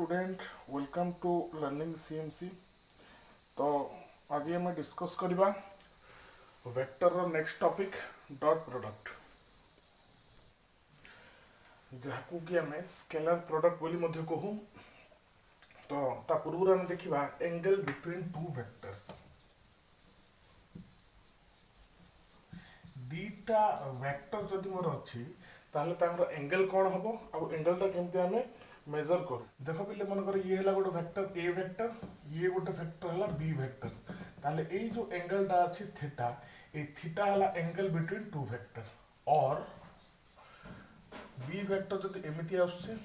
Student welcome to learning CMC. तो आज आम डिस्कस करवा वेक्टर रो नेक्स्ट टॉपिक डॉट प्रोडक्ट जहां कि आम स्केलर प्रोडक्ट बोली मध्य कहू। तो ता पूर्व आम देखा angle between two vectors. Theta vector जदि मोर अच्छी ताहले तांकर एंगल कौन हम आ एंगल ता केमती आम मेजर करू। देख पे मनकर ये है गोटे वेक्टर ए वेक्टर, ये गोटे वेक्टर है बी वेक्टर। ताहले ए जो एंगल टा अच्छी थीटा, ए थीटा है एंगल बिटवीन टू वेक्टर। और बी वेक्टर जदि एमती आसुची,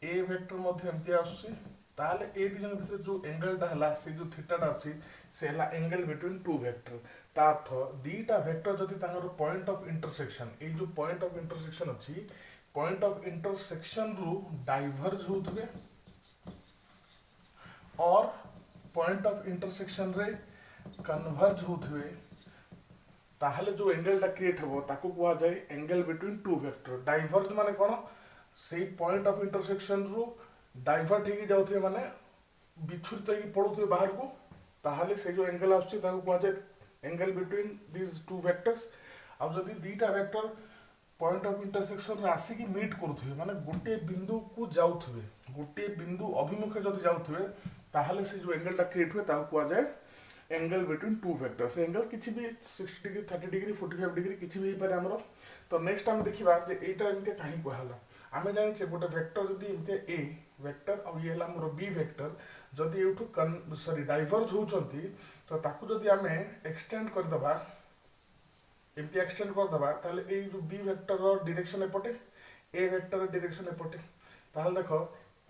ए वेक्टर मध्य एमती आसुची, ताहले ए दी जन भितर जो एंगल टा हला से जो थीटा टा अछि से हला एंगल बिटवीन टू वेक्टर। ता अर्थ दीटा वेक्टर जदि तांकर पॉइंट ऑफ इंटरसेक्शन, ए जो पॉइंट ऑफ इंटरसेक्शन अछि, पॉइंट ऑफ इंटरसेक्शन रु डाइवर्ज होथबे और पॉइंट ऑफ इंटरसेक्शन रे कन्वर्ज होथबे, ताहले जो एंगल टा क्रिएट हबो ताको कुआ जाय angle between two vector. Diverge माने कोन, सेही पॉइंट ऑफ इंटरसेक्शन रु डाइवर्ट हेकी जाउथबे माने बिछुरित हेकी पडुथबे बाहर को, ताहले से जो एंगल आछी ताको कुआ जाय angle between this two vectors. अब जदि दीटा वेक्टर पॉइंट ऑफ इंटरसेक्शन रे आसिकी मीट करुथबे माने गोटे बिंदु को जाउथबे, गोटे बिंदु अभिमुखे जदि जाउथबे, ताहले से जो एंगल टा क्रिएट हुए ताको कुआ जाय angle between two vectors. Angle किछि भी 60 डिग्री, 30 डिग्री, 45 डिग्री किछि भी पारे हमरो। तो नेक्स्ट हम देखिबा जे एटा एमते काहे कहला। आमे जानि छे गोटे वेक्टर जदि एमते ए वेक्टर और ये हला हमरो बी वेक्टर जदि एठु डाइवर्ज होचंती, तो ताकू जदि आमे एक्सटेंड कर दबा, एमती एक्सटेंड कर दबा, ताहले ए जो बी वेक्टर रो डायरेक्शन एपटे, ए वेक्टर रो डायरेक्शन एपटे। ताहले देखो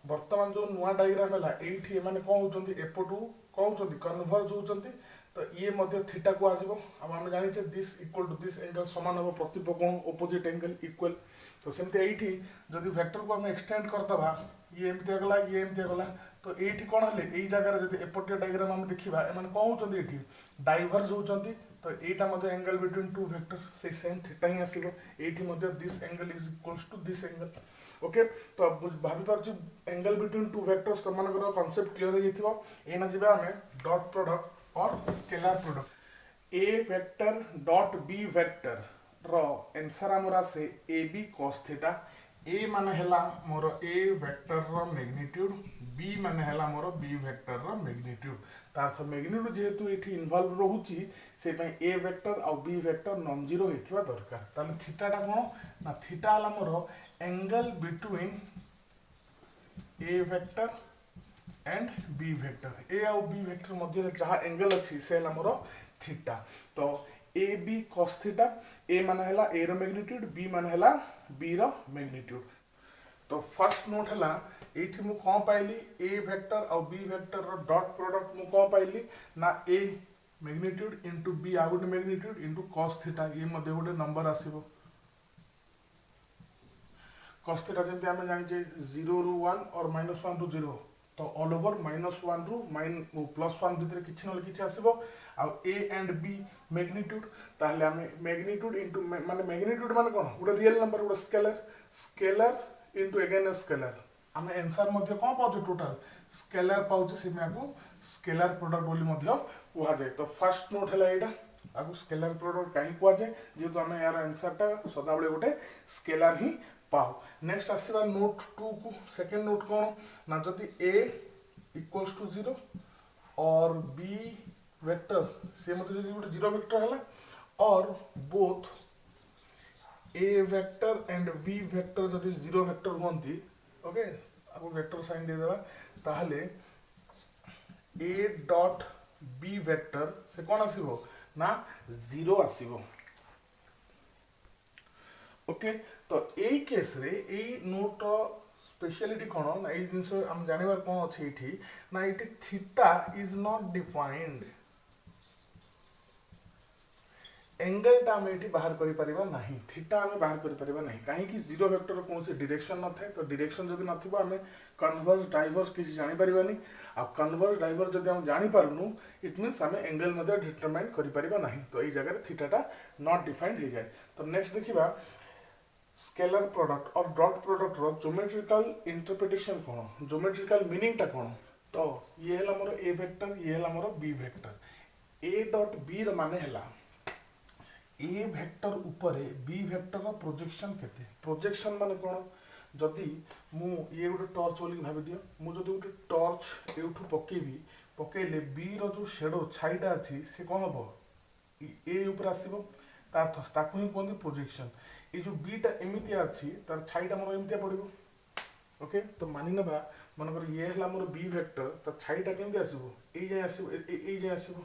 वर्तमान जो नुआ डायग्राम हला एठी माने कोन होचंती एपटू कोन होचंती कन्वर्ज होचंती। तो ये मध्य थीटा को आजिबो। अब हम जानि छे this equal to this angle समान हो प्रतिपकोण ऑपोजिट एंगल इक्वल। तो सेमते एठी जदि वेक्टर को हम एक्सटेंड कर दबा, ये एमते गला, ये एमते गला, तो एठी कोन हले एई जगह रे जदि एपटे डायग्राम हम देखिबा एमान कोन होचंती एठी डाइवर्ज होचंती। तो एटा मध्य एंगल बिटवीन टू वेक्टर से सेम थीटा ही आसीबो। एठी मध्य this angle is equals to this angle. Okay, तो भाबी पारछि एंगल बिटवीन टू वेक्टर्स तो मानकर कांसेप्ट क्लियर हो जइथिबो। एना जिबा हमें डॉट प्रोडक्ट और scalar product. A vector dot B vector रो आंसर हमरा से A B cos theta. A माने हला मोर ए वेक्टर रो मैग्नीट्यूड, बी माने हला मोर बी वेक्टर रो मैग्नीट्यूड। तार सब मैग्नीट्यूड जेहेतु एठी इन्वॉल्व रहूची से पई ए वेक्टर और बी वेक्टर नॉन जीरो हेथिबा दरकार। ताले थीटा टा कोन ना, थीटा हला मोर angle between A vector and B vector. A और बी वेक्टर मध्य जहा एंगल अछि से हला मोर थीटा। तो A B cos theta, A माने हला ए रो मैग्नीट्यूड, बी माने हला बी रो मैग्नीट्यूड। तो फर्स्ट नोट हला एठी मु कोन पाइली ए वेक्टर और बी वेक्टर रो डॉट प्रोडक्ट मु कोन पाइली ना ए मैग्नीट्यूड इनटू बी आ गोटे मैग्नीट्यूड इनटू cos थीटा। ये मध्य गोटे नंबर आसीबो cos थीटा जेंते हम जानि जे 0 रु 1 और -1 रु 0। तो ऑल ओवर -1 रु +1 भितर किछि न किछि आसीबो। आ ए एंड बी मैग्नीट्यूड, ताहले हम मैग्नीट्यूड इनटू माने मैग्नीट्यूड माने कोन गोटे रियल नंबर, गोटे scalar, scalar into again scalar. हम आंसर मध्य कोन पाउछ टोटल स्केलर पाउछ, से में आको स्केलर प्रोडक्ट बोली मध्य कुहा जाय। तो फर्स्ट नोट हला एडा आको स्केलर प्रोडक्ट काहे कुहा जाय, जेतु हम यार आंसर टा सदा बेले गोटे स्केलर ही पाओ। नेक्स्ट आसीबा नोट 2 को। सेकंड नोट कोन ना, जदि a इक्वल्स टू 0 और b वेक्टर से मतलब जदि गोटे 0 वेक्टर हला और both a vector and b vector जदि 0 वेक्टर होंती, ओके अब वेक्टर साइन दे देबा, ताहले a डॉट b वेक्टर से कोन आसीबो ना 0 आसीबो। ओके, तो एई केस रे एई नोट स्पेशलिटी कोन ना, एई जिंस हम जानिबार कोन अछि एठी ना, एठी theta is not defined. Angle टा हम एठी बाहर करि परिबा नाही, थीटा हम बाहर करि परिबा नाही, काहे कि 0 वेक्टर रो कोनसे डायरेक्शन न थाए। तो डायरेक्शन जदि नथिबो हमें कन्वर्ज डाइवर्स किछि जानि परिबानी। आ कन्वर्ज डाइवर्स जदि हम जानि पारुनु, इट मींस हमें एंगल मध्ये डिटरमाइन करि परिबा नाही। तो एई जगह रे थीटा टा नॉट डिफाइंड हे जाय। तो नेक्स्ट देखिबा स्केलर प्रोडक्ट और डॉट प्रोडक्ट रो ज्योमेट्रिकल इंटरप्रिटेशन कोन, ज्योमेट्रिकल मीनिंग ता कोन। तो ये हला मोर ए वेक्टर, ये हला मोर B vector. A dot B रो माने हला ए वेक्टर ऊपर बी वेक्टर रो प्रोजेक्शन केते। प्रोजेक्शन माने कोन, जदि मु ये गोटे टॉर्च बोली भाबी दियो, मु जदि गोटे टॉर्च एठू पकेबी, पकेले बी रो जो शेडो छाईटा अछि से कोन हबो, ए ऊपर आसीबो, तार अर्थ ताकू ही कोन प्रोजेक्शन। ये जो बी टा एमिति अछि तार छाईटा मोर एमितिया पड़िबो। ओके, तो मानि नबा मन कर ये हला मोर बी वेक्टर, त छाईटा केमति आसीबो, ए जे आसीबो, ए जे आसीबो,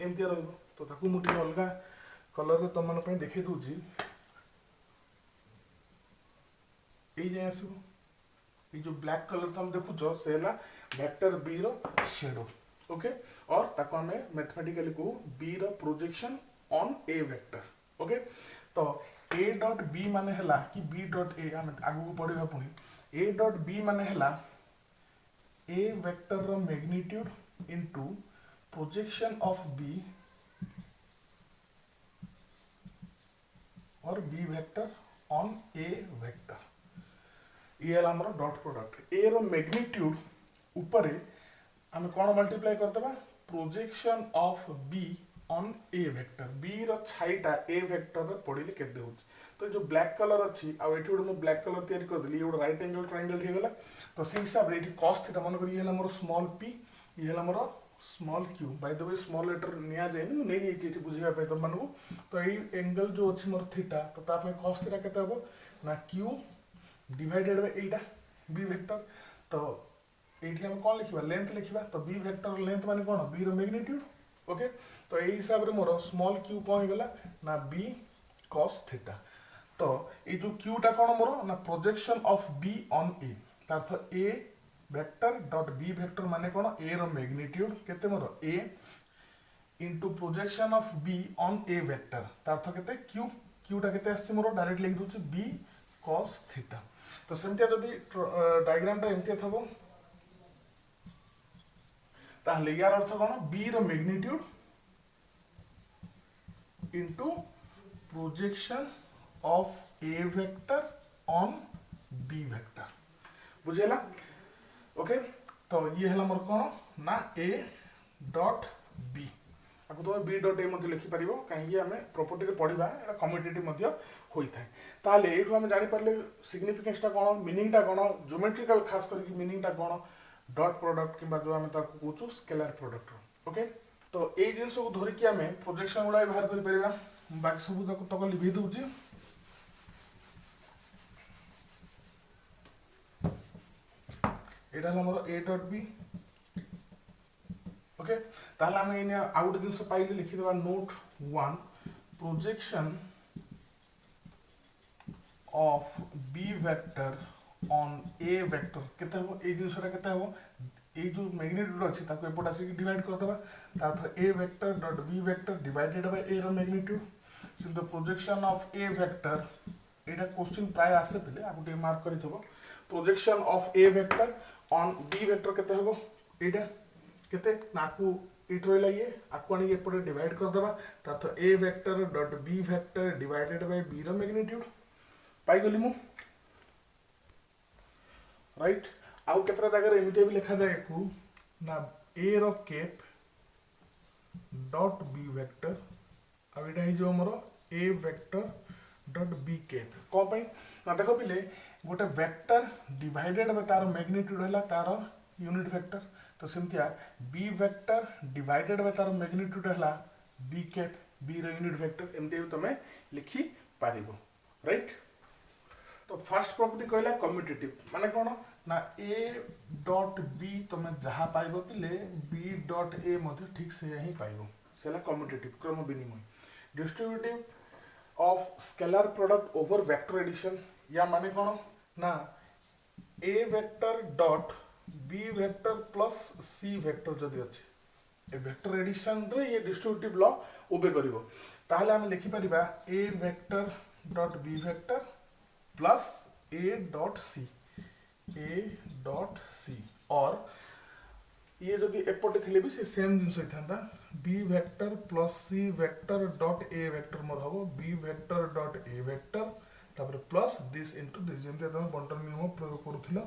एमितिया रहइबो। तो ताकू मु टिके अलगा कलर रे तमन पे देखै दोजी, ए जे आसीबो। ये जो ब्लैक कलर तुम देखुचो से हला वेक्टर बी रो शेडो। ओके, और ताको हमें मैथमेटिकली को बी रो projection on A vector. Okay, तो ए डॉट बी माने हला कि बी डॉट ए, हम आगु को पढिबा पुनी। ए डॉट बी माने हला ए वेक्टर रो magnitude into projection of B और B vector on A vector. ये हला हमर डॉट प्रोडक्ट। ए रो मैग्नीट्यूड ऊपर हम कोन मल्टीप्लाई कर देबा, projection of B on A vector. B रो छाईटा ए वेक्टर रे पडिले केते होछ। तो जो ब्लैक कलर अछि आ एठी मु ब्लैक कलर तयारी कर देली, ये राइट एंगल ट्रायंगल हे गेला। तो से हिसाब रे एठी cos थीटा मन करी, ये हला हमर स्मॉल p, ये हला हमर small q। By the way small letter निया जाय न, नै एठी एठी बुझिबा पे त मानू। तो एई एंगल जो अछि मोर थीटा, तो ता पे cos थीटा केते हबो ना q divided by Etah b vector. तो एठी हम कोन लिखिबा, लेंथ लिखिबा। तो b वेक्टर लेंथ माने कोन, b रो मैग्नीट्यूड। ओके, तो एई हिसाब रे मोर स्मॉल q कोन हे गेला ना b cos थीटा। तो ये जो q टा कोन मोर ना projection of b on a, अर्थ a vector dot b vector माने कोन, a रो मैग्नीट्यूड केते मोर a into projection of b on a vector, अर्थ केते q। q टा केते आछि मोर, डायरेक्ट लिख दोछि b cos थीटा। तो सेमतिया जदी डायग्राम टा एमतिया थबो, ताहले यार अर्थ कोन, b रो magnitude into projection of a vector on b vector. बुझेला? ओके, तो ये हला मोर कोन ना a डॉट b। आको तो b डॉट a मध्ये लिखि परिबो, काहे हमें प्रॉपर्टी रे पढिबा, एटा कम्युटेटिव मध्ये होई थाए। ताले एठु हम जानि परले सिग्निफिकेंस टा कोन, मीनिंग टा कोन, ज्योमेट्रिकल खास करके मीनिंग टा कोन, डॉट प्रोडक्ट किबा जो हम ताको कहूछु स्केलर प्रोडक्ट। ओके, तो ए जिंस को धरि कि हमें प्रोजेक्शन उडा बाहर करि परिबा। बाकी सब तक लिखि दउची। एटा हमर a डॉट b। ओके, ताहले हम इने आउट जिंस पाइले लिखि देबा note 1, projection of b vector on a vector केते हो, ए जिंसटा केते हो, ए जो मैग्नीट्यूड अछि ताको एपट आसी डिवाइड कर देबा। ता अर्थ a vector dot b vector divided by a रो magnitude. So the projection of a vector, एटा क्वेश्चन प्राय आसे पले आगु टे मार्क करि थबो। Projection of a vector on b vector केते हबो, एटा केते नाकू इट रहला, ये आकु आनी एपटे डिवाइड कर देबा। ता अर्थ a vector dot b vector divided by b रो मैग्नीट्यूड पाई गली मु। राइट, आउ केतरा जगह रे एमिते भी लिखा जाय को ना a row cap dot b vector, अब एटा ही जो हमरो a vector dot b cap. को पई ना देखो पिले, गोटे वेक्टर डिवाइडेड बाय तार मैग्नीट्यूड हैला तार यूनिट वेक्टर। तो सेमतिया b वेक्टर डिवाइडेड बाय तार मैग्नीट्यूड हैला b कैप, b रो यूनिट वेक्टर। एमते भी तमे लिखि पारिबो। राइट, तो फर्स्ट प्रॉपर्टी कहला कम्यूटेटिव, माने कोन ना a डॉट b तमे जहा पाइबो पिले b डॉट a मध्ये ठीक से यही पाइबो, सेला कम्यूटेटिव क्रम विनिमय। Distributive of scalar product over vector addition, या माने कोन ना a vector dot b vector plus c vector जदी अछि, ए वेक्टर एडिशन रे ये डिस्ट्रीब्यूटिव लॉ ओबे करिवो। ताहले हम लिखि परिबा a vector dot b vector plus a dot c, और ये जदि एपटे थिले भी से सेम जिंस होइथांदा, b vector plus c vector dot a vector मोर हबो b vector dot a vector तापर प्लस दिस इनटू दिस जेमते तुम बंटन नियम प्रयोग करूथिलो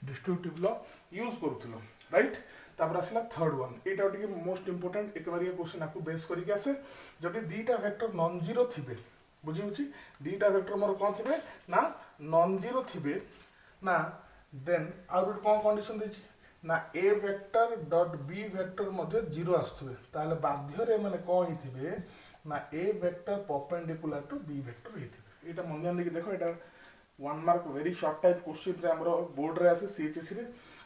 डिस्ट्रीब्यूटिव लॉ यूज करूथिलो राइट। तापर आसला थर्ड वन एटा टिके मोस्ट इंपोर्टेंट एक बार ये क्वेश्चन आपको बेस करके आसे जदि दीटा वेक्टर नॉन जीरो थिबे बुझी होची दीटा वेक्टर मोर कोन थिबे ना नॉन जीरो थिबे ना देन आउट कोन कंडीशन देछि ना a vector dot B vector मध्ये जीरो आस्थुबे ताले बाध्य रे माने कोन हिथिबे ना a vector perpendicular to b vector हिथिबे एटा मन ध्यान देके देखो एटा 1 mark very short type question रे हमरो बोर्ड रे आसे सीएचएस रे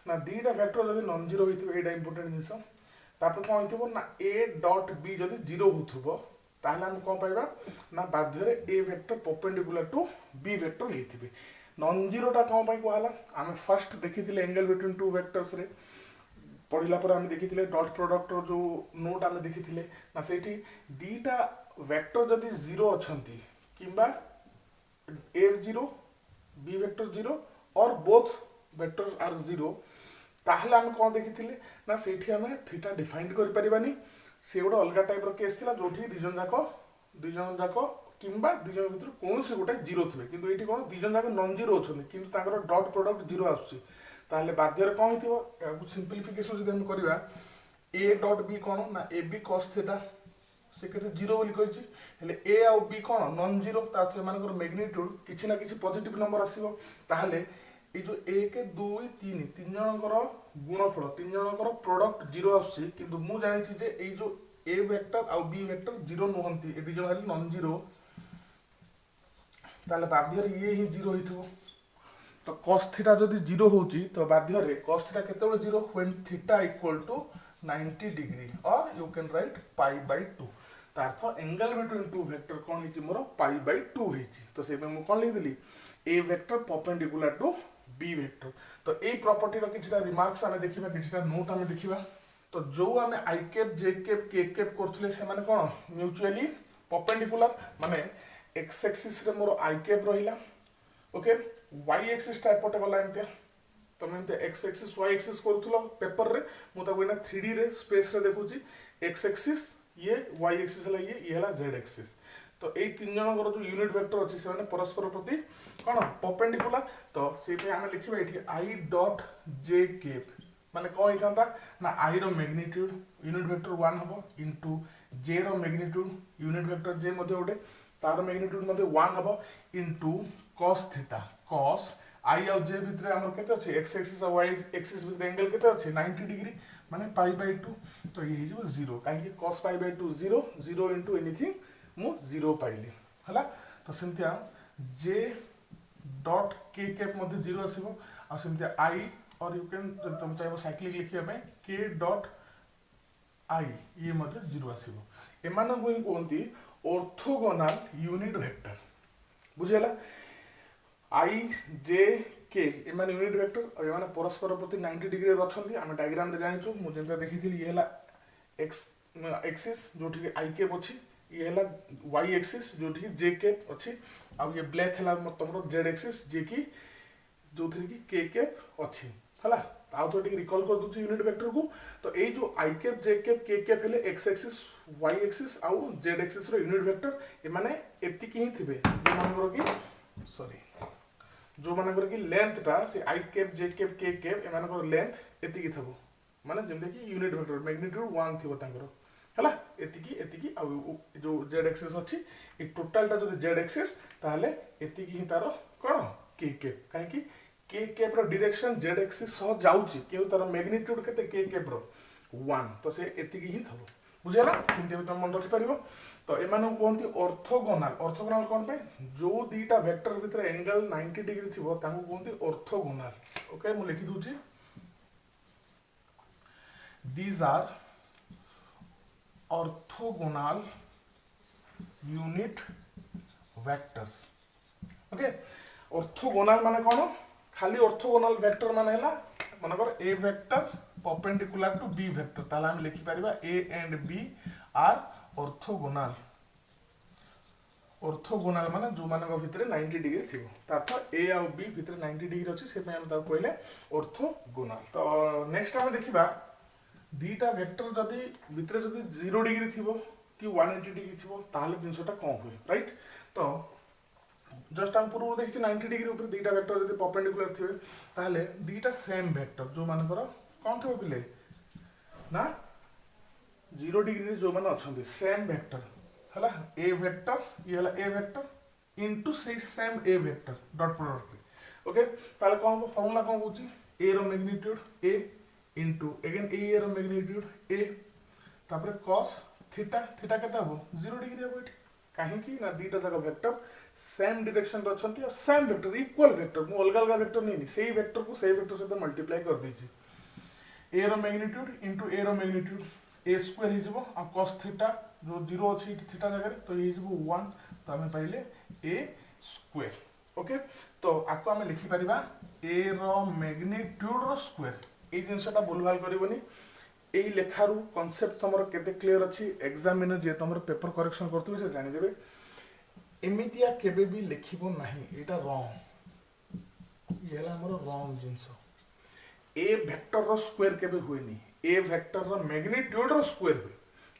ना दीटा वेक्टर जदि नॉन जीरो हिथिबे एटा इंपोर्टेंट जिंस तापर कोन हिथिबो ना ए डॉट बी जदि जीरो होथुबो ताहले हम कोन पाइबा ना बाध्य रे a vector perpendicular to b vector हिथिबे नॉन जीरो टा कोन पाइ कहला हम फर्स्ट देखिथिले एंगल बिटवीन टू वेक्टर्स रे पढ़िला पर हम देखिथिले डॉट प्रोडक्ट रो जो नोट हम देखिथिले ना सेठी दीटा वेक्टर जदि जीरो अछंती किबा ए जीरो बी वेक्टर जीरो और बोथ वेक्टर्स आर जीरो ताहले हम कोन देखिथिले ना सेठी हम थीटा डिफाइन करि परिबानी से गोटे अलग टाइप केस थिला जोठी दिजन जाको किंबा दिजन भीतर कोनोसी गोटे जीरो थिबे किंतु एठी कोन दिजन जाको नॉन जीरो अछन किंतु ताकर डॉट प्रोडक्ट जीरो आछी ताहले बाध्य रे कोन हिथिबो एबु सिंपलीफिकेशन जदि हम करबा ए डॉट बी कोन ना ए बी cos थीटा से केते जीरो बोली कहिछि हेले ए आ बी कोन नॉन जीरो ता थे मानकर मैग्नीट्यूड किछि ना किछि पॉजिटिव नंबर आसीबो ताहले ए जो 1 2 3 तीन जनकर गुणफल तीन जनकर प्रोडक्ट जीरो आछी किंतु मु जानि छि जे ए जो ए वेक्टर आ बी वेक्टर जीरो नहंती ए दिजन हली नॉन जीरो ताले बाध्य रे ये ही जीरो हिथबो तो cos थीटा जदि जीरो होची तो बाध्य रे cos थीटा केतेबेले zero when theta equal to 90 degree और you can write pi by 2 ता अर्थ एंगल बिटवीन टू वेक्टर कोन हिची मोर पाई बाय 2 हिची तो से मु कोन लिख देली a vector perpendicular to b vector तो ए प्रॉपर्टी रो किछटा रिमार्क्स हमें देखिबा किछटा नोट हमें देखिबा तो जो हमें i cap j cap k cap करथले से माने कोन म्यूचुअली परपेंडिकुलर माने एक्स एक्सिस रे मोर आई कैप रहिला ओके वाई एक्सिस टाइप पटे गला एंते तमे एंते एक्स एक्सिस वाई एक्सिस करथलो पेपर रे मु ताको एना 3D रे स्पेस रे देखुची एक्स एक्सिस ये वाई एक्सिस हला ये हला जेड एक्सिस तो ए तीन जनकर जो यूनिट वेक्टर अछि से माने परस्पर प्रति कोन परपेंडिकुलर तो से पे हम लिखिबा एठी आई डॉट जे कैप माने कोन हिथांता ना आई रो मैग्नीट्यूड यूनिट वेक्टर 1 हबो इनटू जे रो मैग्नीट्यूड यूनिट वेक्टर जे मध्ये ओडे तार मैग्नीट्यूड मध्ये 1 हबो इनटू cos थीटा cos आई और जे भितरे हमर केते अछि x एक्सिस और y एक्सिस भितरे एंगल केते अछि 90 डिग्री माने पाई बाय 2 तो ये हिजो 0 काहे कि cos pi by 2 0 0 into anything मु 0 पाइली हला तो सेमतिया j डॉट k कैप मध्ये 0 आसीबो आ सेमतिया i और यू कैन तुम चाहबो साइक्लिक लिखिया पे k डॉट i ये मध्ये 0 आसीबो एमान को ही कोनती ऑर्थोगोनल यूनिट वेक्टर बुझेला आई जे के एमान यूनिट वेक्टर और एमान परस्पर प्रति 90 डिग्री रछंती हम डायग्राम रे जानिचु मु जेंता देखिथिली ये हला x एक्सिस जोठी आई कैप अछि ये हला y एक्सिस जोठी j कैप अछि आ ये ब्लैक हला तमरो z एक्सिस जे की जोथि की k कैप अछि हला ताउ तो टिक रिकॉल कर दउछि यूनिट वेक्टर को तो ए जो i cap j cap k cap हेले x एक्सिस y एक्सिस आ z एक्सिस रो यूनिट वेक्टर ए माने एति की ही थिबे जे मानकर की सॉरी जो मानकर की लेंथ ता से आई cap j cap k cap A मानकर लेंथ एति की थबो माने जेमते की यूनिट वेक्टर मैग्नीट्यूड 1 थिबो तांकर हला एति की आ जो z एक्सिस अछि ए टोटल ता जदि z एक्सिस ताले एति की ही तारो कोन के कैप काहे की के कैप रो डायरेक्शन z एक्सिस सह जाउची केउ तार मैग्नीट्यूड केते के कैप रो 1 तो से एति की ही थबो बुझेला चिंते भी तुम मन रखि परिबो तो एमानो कोनती ऑर्थोगोनल कोन पे जो दीटा वेक्टर भीतर एंगल 90 डिग्री थिबो ताकू कोनती ऑर्थोगोनल ओके मु लिखि दूची these are orthogonal unit vectors okay orthogonal माने कोन खाली ऑर्थोगोनल वेक्टर माने हला मानकर a vector perpendicular to b vector ताला हम लिखि परिबा a and b are orthogonal माने जो मानक भितरे 90 डिग्री थिबो त अर्थ ए और बी भितरे 90 डिग्री अछि से पे हम ता कहले ऑर्थोगोनल तो नेक्स्ट हम देखिबा दीटा वेक्टर जदी भितरे जदी 0 डिग्री थिबो कि 180 डिग्री थिबो ताले जिंसटा कोन होय राइट तो जस्ट हम पूर्व देखिए 90 डिग्री ऊपर दीटा वेक्टर जब परपेंडिकुलर थे ताहले दीटा सेम वेक्टर जो मानकर कौन थे पिले ना 0 डिग्री जो मैंने अच्छा सेम वेक्टर है ए वेक्टर ये है ए वेक्टर इंटू से same a vector dot product okay ताहले कौन हम फॉर्मूला कौन कहूँ ए रो magnitude a into again a रो मैग्नीट्यूड ए तापर cos थीटा थीटा केते हो 0 डिग्री हो एठी काहे की ना दीटा जाक वेक्टर सेम डायरेक्शन रे अछंती और सेम वेक्टर इक्वल वेक्टर मु अलग अलग वेक्टर नहीं सेही वेक्टर को सेही वेक्टर से मल्टीप्लाई कर देछि ए रो मैग्नीट्यूड इनटू ए रो मैग्नीट्यूड ए स्क्वायर हिजबो आ cos थीटा जो 0 अछि थीटा जगह रे तो ये हिजबो 1 तो हमें पाइले ए स्क्वायर ओके तो आको हमें लिखि परिबा ए रो मैग्नीट्यूड रो स्क्वायर ए जिंसटा भूलभाल करबनी एई लेखारू कांसेप्ट तमरो केते क्लियर अछि एग्जामिनर जे तमरो पेपर करेक्शन करतबे से जानि देबे एमितिया केबे भी लिखिबो नाही एटा रॉन्ग ये हला हमरो रॉन्ग जिंस ए वेक्टर रो स्क्वायर केबे होइनी ए वेक्टर रो मैग्नीट्यूड रो स्क्वायर होय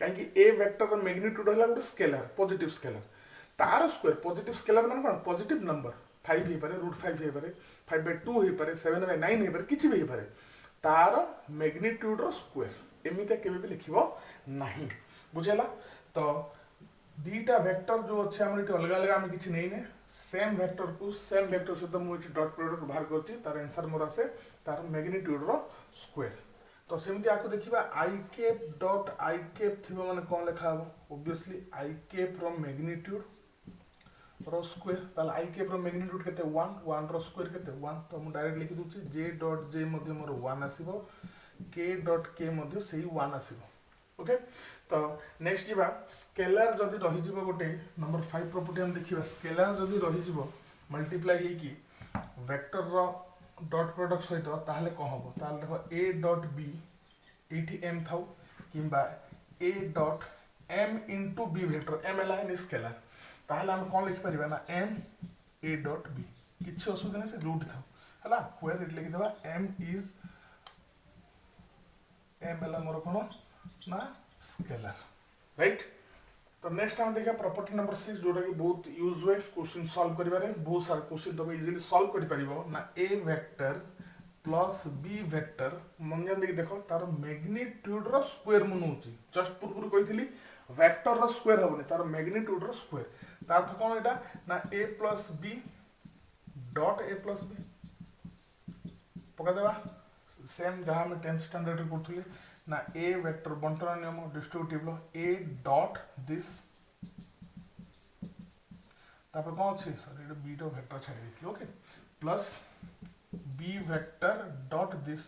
काहे कि ए वेक्टर रो मैग्नीट्यूड हला गुटे स्केलर पॉजिटिव स्केलर तार स्क्वायर पॉजिटिव स्केलर माने कोन पॉजिटिव नंबर 5 हे पारे √5 हे पारे 5/2 हे पारे 7/9 हे पारे किछि भी हे पारे तार मैग्नीट्यूड रो स्क्वायर एमिते केबे भी लिखिबो नाही बुझेला तो दीटा वेक्टर जो अच्छे हम अलग अलग आम किसी नहीं ने सेम वेक्टर को सेम वेक्टर सहित मुझे डॉट प्रोडक्ट बाहर करछि तार आंसर मोर आसे तार मैग्नीट्यूड रो स्क्वायर तो सेमती आको देखिबा i cap dot i cap थिबो माने कोन लिखा हबो ऑब्वियसली आई कैप रो मैग्नीट्यूड रो स्क्वायर ताल आई कैप रो मैग्नीट्यूड केते 1 रो स्क्वायर केते 1 तो हम डायरेक्ट लिखि दूची j डॉट j मध्ये मोर 1 आसीबो k डॉट k मध्ये सेही 1 आसीबो ओके तो नेक्स्ट जीवा स्केलर जदी रहि जीवो गोटे नंबर 5 प्रॉपर्टी हम देखिबा स्केलर जदी रहि जीवो मल्टीप्लाई हे की वेक्टर रो डॉट प्रोडक्ट सहित ताहले को हबो ताहले देखो a डॉट b एठी m थाउ किबा a dot m into b vector m एला इन स्केलर ताहले हम कोन लिखि परिबा ना m a डॉट b किछि असुविधा नै से जोटी थाउ हला वेयर इट लिखि देबा m इज m एला मोर कोन ना स्केलर राइट तो नेक्स्ट हम देखा प्रॉपर्टी नंबर 6 जोटा कि बहुत यूज हुए क्वेश्चन सॉल्व करिबारे बहुत सारा क्वेश्चन तो इजीली सॉल्व करि परिबो ना a vector plus b vector मन जान देखो तार मैग्नीट्यूड रो स्क्वायर मुनोची जस्ट पूर्व कहितली वेक्टर रो स्क्वायर हबनी तार मैग्नीट्यूड रो स्क्वायर तार अर्थ कोन एटा ना a plus b dot a plus b पका देबा सेम जहां में 10th स्टैंडर्ड रे करथली ना a वेक्टर बंटन नियम distributive law a dot this तापर कोन अछि सर एटा b डॉट वेक्टर छाडी दिथि okay plus b vector dot this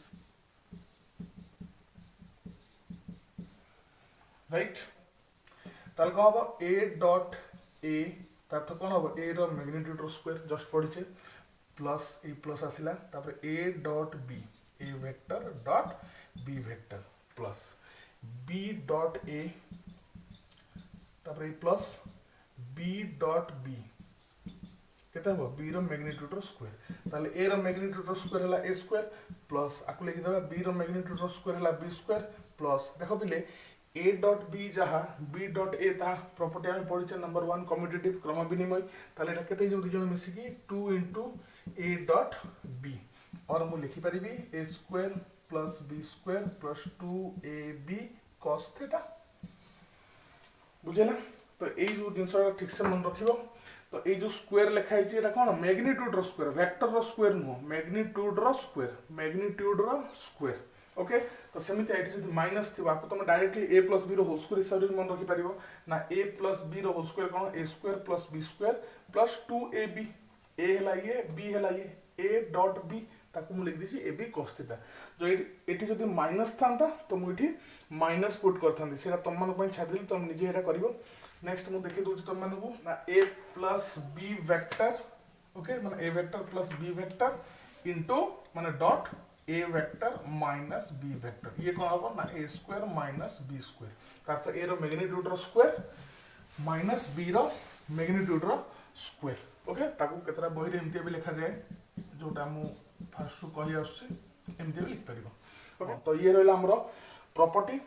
right ताल को हबो a डॉट a तार तो कोन हबो a रो मैग्नीट्यूड रो स्क्वायर जस्ट पढिचे प्लस a प्लस आसिला तापर a dot b a vector dot b vector plus b dot a तापर a plus b dot b केते हो b रो मैग्नीट्यूड रो स्क्वायर ताले a रो मैग्नीट्यूड रो स्क्वायर हला a स्क्वायर प्लस आकु लिखि देबा b रो मैग्नीट्यूड रो स्क्वायर हला b स्क्वायर प्लस देखो बिले a डॉट b जहा b डॉट a ता प्रॉपर्टी हम पढिचे नंबर 1 कम्यूटेटिव क्रम विनिमय ताले एटा केते जो दुजन मिसी की 2 a डॉट b और मु लिखि परिबी a square plus b square plus 2ab cos theta बुझेला तो ए जो जिंसटा ठीक से मन रखिबो तो ए जो स्क्वायर लिखा है एटा कोन मैग्नीट्यूड रो स्क्वायर वेक्टर रो स्क्वायर नो मैग्नीट्यूड रो स्क्वायर ओके तो सेमिति आइट जदि माइनस थिबा को तुम डायरेक्टली a प्लस b रो होल स्क्वायर हिसाब रे मन रखि परिबो ना a प्लस b रो होल स्क्वायर कोन a square plus b square plus 2ab a हला ये b हला ये a डॉट b ताकू मु लिख दिछि ab cos थीटा जो एटी जदि माइनस थांता तो मु एठी माइनस पुट करथांती सेटा तुम मन पय छादिल तुम निजे एटा करिवो नेक्स्ट मु देखि दोछि तुम मानकू ना a plus b vector okay माने a vector plus b vector into माने dot a vector minus b vector ये कोन हबो ना a square minus b square तार तो a रो मैग्नीट्यूड रो स्क्वायर माइनस b रो मैग्नीट्यूड रो स्क्वायर ओके ताकू केतरा बही रे एमती भी लिखा जाए जोटा मु फर्स्ट कहि आछी एमती भी लिख परिबो ओके तो ये रहला हमरो प्रॉपर्टी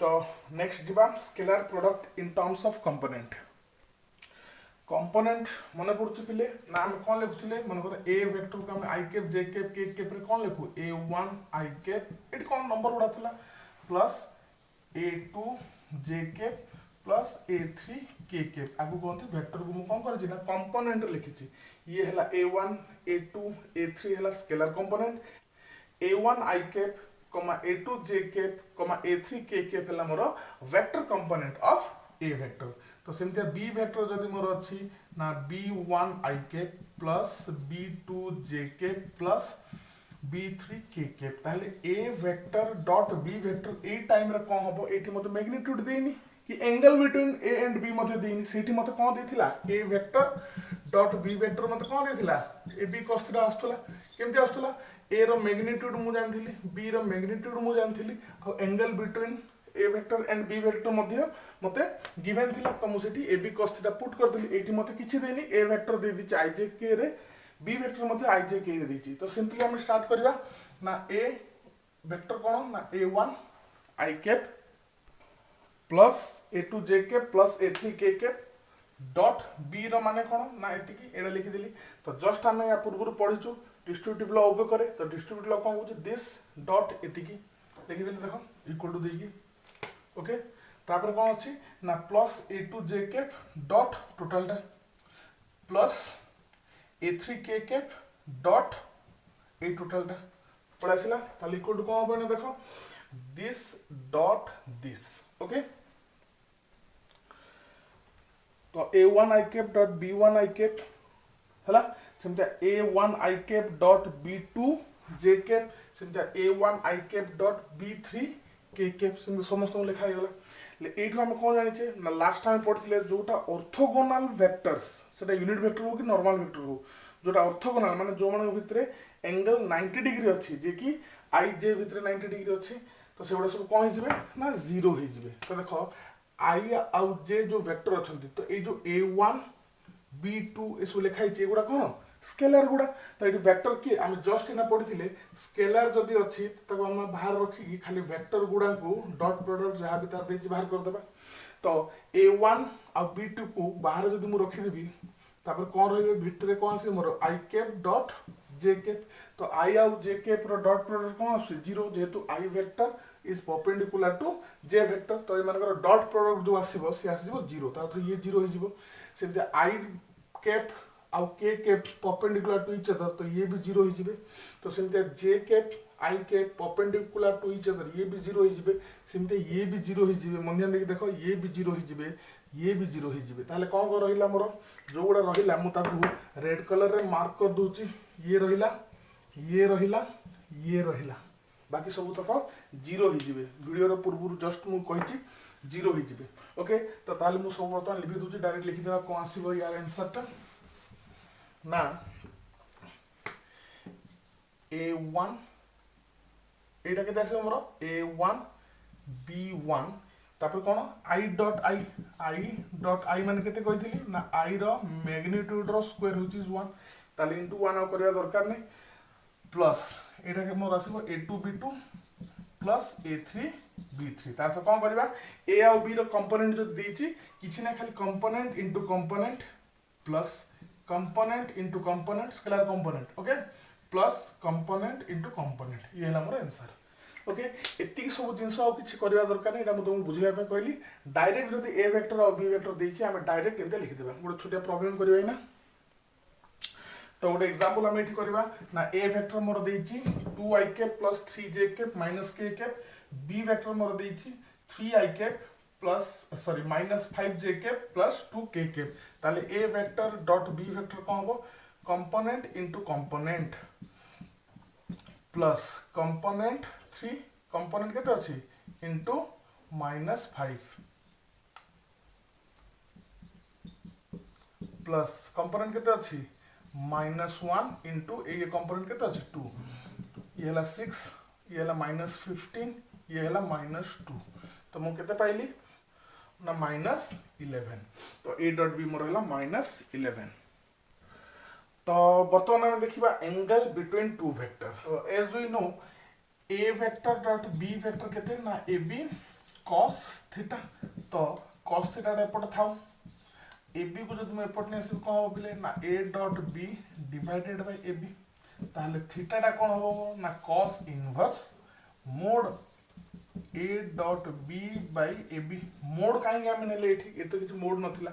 तो नेक्स्ट दिबा scalar product in terms of component component मन पड़ुछ पिले ना हम कौन लिखुले मन कर ए वेक्टर को हम आई cap j cap k cap रे कौन लिखु a1 आई कैप एट कौन नंबर उड़ा थिला plus a2 j cap plus a3 k cap आगु कहते वेक्टर को मु कौन करछि ना कंपोनेंट लिखिछि ये हला a1 a2 a3 हला scalar component a1 i cap a2 j cap a3 k cap हला मोर vector component of a vector तो सेमते बी वेक्टर जदि मोर अछि ना b1 i cap plus b2 j cap plus b3 k cap ताले a vector dot b vector ए time रे कोन हबो एठी मते मैग्नीट्यूड देनी कि angle between a and b मते देनी सेठी मते कोन देथिला a vector dot b vector मते कोन देथिला ab cos थीटा आस्तला केमते आस्तला a रो मैग्नीट्यूड मु जानथिली b रो मैग्नीट्यूड मु जानथिली आ angle between A vector and B vector मध्य मते गिवन थिला तो मु सेठी a B cos theta put कर देली एठी मते किछि देनी ए वेक्टर दे दिछि आई जे के रे बी वेक्टर मते आई जे के रे दिछि तो सिंपली हम स्टार्ट करबा ना ए वेक्टर कोन ना a1 i cap plus a2 j cap plus a3 k cap dot B रो माने कोन ना एतिकी एडा लिखि देली तो जस्ट हम या पूर्व पढिछु डिस्ट्रीब्यूटिव लॉ ओबे करे तो डिस्ट्रीब्यूटिव लॉ कोन होछि दिस डॉट एतिकी लिखि देली देखो इक्वल टू देकी ओके तापर कौन अच्छी ना plus a2 j cap dot total टा plus a3 k cap dot A total टा पढ़ाइला ताले इक्वल टू कौन बने देखो दिस डॉट दिस ओके तो a1 i cap dot b1 i cap हला सेमता a1 i cap dot b2 j cap सेमता a1 i cap dot b3 k cap समस्त लिखा गला एठू हम कोन जानि छे ना लास्ट टाइम पढथिले जोटा ऑर्थोगोनल वेक्टर्स सेटा यूनिट वेक्टर हो कि नॉर्मल वेक्टर हो जोटा ऑर्थोगोनल माने जो मन भितरे एंगल 90 डिग्री अछि जे कि आई जे भितरे 90 डिग्री अछि तो सेबडा सब कोन हिजबे ना 0 हिजबे तो देखो आई आउ जे जो वेक्टर अछंती तो ए जो a1 b2 एसो लिखाई छे एगुडा कोन स्केलर गुडा तो एटी वेक्टर के हम जस्ट इना पढिथिले स्केलर जदी अछि तको हम बाहर रखी खाली वेक्टर गुडा को डॉट प्रोडक्ट जहा भीतर देछि बाहर कर देबा तो a1 आ b2 को बाहर जदी मु रखी देबी तापर कोन रहबे भितरे कोन से मोर i cap dot j cap तो i आ j कैप रो डॉट प्रोडक्ट कोन आसी 0 जेतु i vector is perpendicular to j vector तो ए मानकर डॉट प्रोडक्ट जो आसीबो से आसीबो 0 ता तो ये 0 हो जिवो सेते i कैप आउ k cap perpendicular to each other तो ये भी 0 हो जिवे तो सेमते j cap i cap perpendicular to each other ये भी 0 हो जिवे सेमते ये भी 0 हो जिवे मन ध्यान देखि देखो ये भी 0 हो जिवे ये भी 0 हो जिवे ताले कोन को रहिला मोर जो गुडा रहिला मु ताकू रेड कलर रे मार्क कर दूची ये रहिला ये रहिला ये रहिला बाकी सब तक 0 हो जिवे वीडियो रो पूर्व जस्ट मु कहिची 0 हो जिवे ओके तो ताले मु सब बर्तमान लिखि दूची डायरेक्ट लिखि देबा कोन आसीबो यार आंसर ता ना a1 एटा के दासे हमरो a1 b1 तापर कोन i माने केते कहितली ना i रो मैग्नीट्यूड रो स्क्वायर व्हिच इज 1 ताले इनटू 1 आ करबा दरकार नै प्लस एटा के मोर आसीबो a2 b2 plus a3 b3 तार से कोन करबा a और b रो कंपोनेंट जो देछि किछि ना खाली component into component plus component into component scalar component okay plus component into component ये हला मोर आंसर ओके एतिक सब जिंस आ किछि करबा दरकार नै एटा मु तुम बुझिया पे कहली डायरेक्ट जदी a वेक्टर और b वेक्टर देछि हम डायरेक्ट एते लिखि देबा गोटे छोटा प्रॉब्लम करबा ना तो गोटे एग्जांपल हम एठी करबा ना a वेक्टर मोर देछि 2i cap plus 3j cap minus k cap b vector मोर देछि 3i cap plus sorry minus 5j cap plus 2k cap ताले a vector dot b vector कोन हबो component into component plus component 3 component केते अछि into -5 plus component केते अछि -1 into ए component केते अछि 2 ये हला 6 ये हला -15 ये हला -2 तो मु केते पाइली ना -11 तो a डॉट b मोर हला -11 तो वर्तमान हम देखिबा एंगल बिटवीन टू वेक्टर तो as we know a vector dot b vector केते ना ab cos थीटा तो cos थीटा एपट थाउ AB को जब मैं एपट नहीं आसबि कौन हम पिले ना A dot B divided by AB ताहले थीटाटा कौन हम ना cos inverse mod A dot B by AB mod कहीं आम ने ये तो किसी मोड नथिला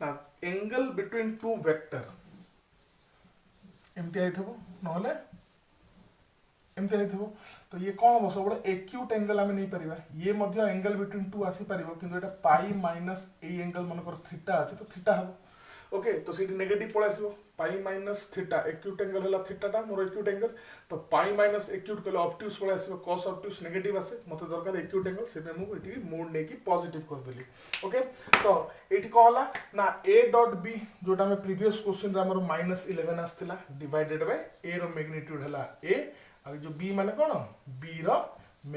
ना एंगल बिटवीन टू वेक्टर एमती आइथबो नहले एमती आइथबो तो ये कौन हम सब एक्यूट एंगल आम नहीं परिबा ये मध्य एंगल बिटवीन टू आसी परिबो किंतु एटा पाई माइनस ए एंगल मन कर थीटा अछि तो थीटा हबो ओके तो सीटी नेगेटिव पळे आसीबो pi minus theta acute angle हला थीटाटा मोर एक्यूट एंगल तो पाई माइनस एक्यूट कले ऑब्ट्यूज पळे आसीबो cos ऑब्ट्यूज नेगेटिव आसे मते दरकार एक्यूट एंगल से मु एटी मोड ने की पॉजिटिव कर देली ओके तो एटी को हला ना a डॉट b जोटा में प्रीवियस क्वेश्चन रे हमर -11 आस्थिला डिवाइडेड बाय a रो मैग्नीट्यूड हला a आ जो b माने कोन b रो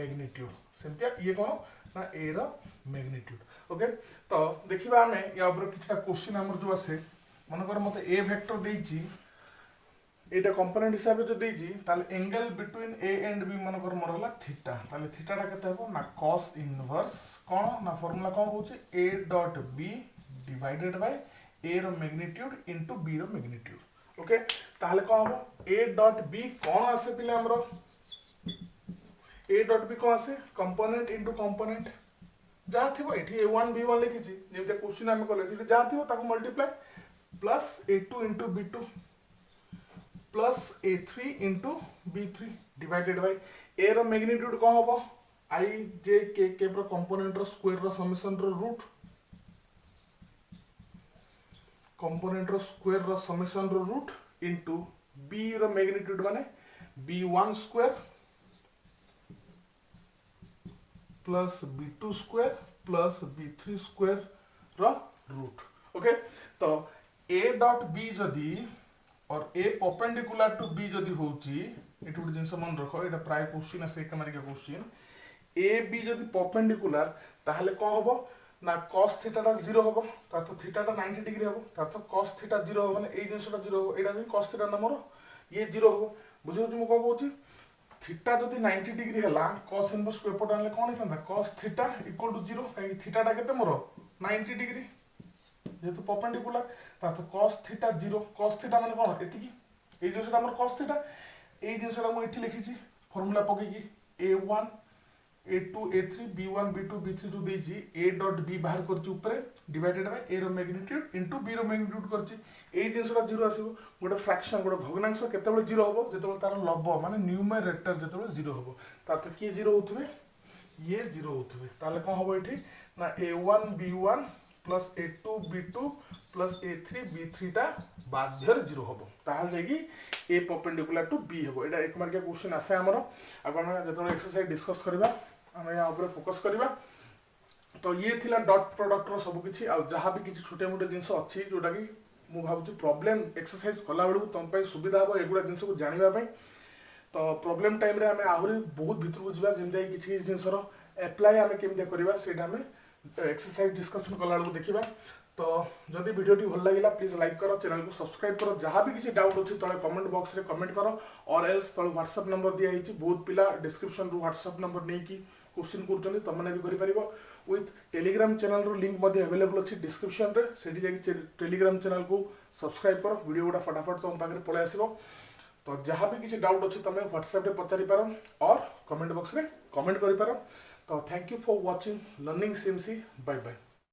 मैग्नीट्यूड सेमतिया ये कोन ना a रो मैग्नीट्यूड ओके तो देखिबा हमें या ऊपर किछटा क्वेश्चन हमर जो आसे मन कर मते a वेक्टर देइची एटा कंपोनेंट हिसाब जो देइची ताले angle between a and b मन कर मोर हला थीटा ताले थीटाटा केते हबो ना cos इनवर्स कोन ना फार्मूला कोन होची a dot b divided by a रो मैग्नीट्यूड इनटू b रो मैग्नीट्यूड ओके ताले कोन हबो a डॉट b कोन आसे पिले हमरो a डॉट b कोन आसे कंपोनेंट इनटू कंपोनेंट जहाँ थी ये a1 b1 लिखी जमी क्वेश्चन आम कले जहाँ थी multiply plus a2 into b2 plus a3 into b3 divided by a रो मैग्नीट्यूड कौन हम i j k कंपोनेंट रो स्क्वायर रो समेशन रो रूट कंपोनेंट रो स्क्वायर रो समेशन रो रूट इंटू b रो मैग्नीट्यूड माने b1 square plus b2 square plus b3 square रो रूट ओके तो a डॉट b जदी और a परपेंडिकुलर टू b जदी होची एटू गुड जिंस मन रखो एटा प्राय क्वेश्चन आसे एक मारिका क्वेश्चन a b जदी परपेंडिकुलर ताहले कोन हबो ना cos थीटा टा 0 हबो तार तो थीटा टा 90 डिग्री हबो तार तो cos थीटा 0 हबो माने ए जिंसटा 0 हबो एटा भी cos थीटा नंबर ये 0 हबो बुझो मु को कहूची थीटा जदी 90 डिग्री हला cos इनवर्स को एपट आनले कोन हिथंदा cos थीटा इक्वल टू 0 काई थीटा टा केते मोर 90 डिग्री जेतु परपेंडिकुलर ता तो cos थीटा 0 cos थीटा माने कोन एतिकी ए जिंसटा हमर cos थीटा ए जिंसटा मु एठी लिखिची फार्मूला पके की a1 a2 a3 b1 b2 b3 जो देजी a डॉट b बाहर करची ऊपर डिवाइडेड बाय a रो मैग्नीट्यूड इनटू b रो मैग्नीट्यूड करची ए जिंसटा 0 आसीबो गोटे फ्रैक्शन गोटे भग्नांश केतेबेले 0 हबो जेतेबेले तार लब माने न्यूमरेटर जेतेबेले 0 हबो तार तो के 0 होथबे ये 0 होथबे ताले कोन हबो एठी ना a1 b1 plus a2 b2 plus a3 b3 टा बाध्यर 0 हबो ताहाल जागी a परपेंडिकुलर टू b हबो एटा एक मार्क क्वेश्चन आसे हमरो आपण जेतबेले एक्सरसाइज डिस्कस करबा हम या ऊपर फोकस करबा तो ये थिला डॉट प्रोडक्ट रो सब किछि आ जहां भी किछि छोटे मोटे जिंस अछि जोटा कि मु भाबुची प्रॉब्लम एक्सरसाइज कला बेलु तम पय सुविधा हबो एगुडा जिंस को जानिबा पय तो प्रॉब्लम टाइम रे हमें आहुरी बहुत भीतर को जिबा जेमते किछि जिंस रो अप्लाई हमें केमते करबा सेटा हमें एक्सरसाइज डिस्कशन कला बेलु देखिबा तो जदि वीडियो भल लगिला प्लीज लाइक करो चैनल को सब्सक्राइब करो जहां भी किछि डाउट अछि तळे कमेंट बॉक्स रे कमेंट करो और एल्स तळे व्हाट्सएप नंबर दिया हिची बहुत पिला डिस्क्रिप्शन रो व्हाट्सएप नंबर नै की क्वेश्चन करछन तमने भी करि परिबो विथ टेलीग्राम चैनल रो लिंक मध्ये अवेलेबल अछि डिस्क्रिप्शन रे सेठी जाकी टेलीग्राम चैनल को सब्सक्राइब करो वीडियो गुडा फटाफट तुम पाखरे पळे आसीबो तो जहां भी किछि डाउट अछि तमे व्हाट्सएप रे पचारि पारो और कमेंट बॉक्स रे कमेंट करि पारो तो thank you for watching learning CMC bye bye.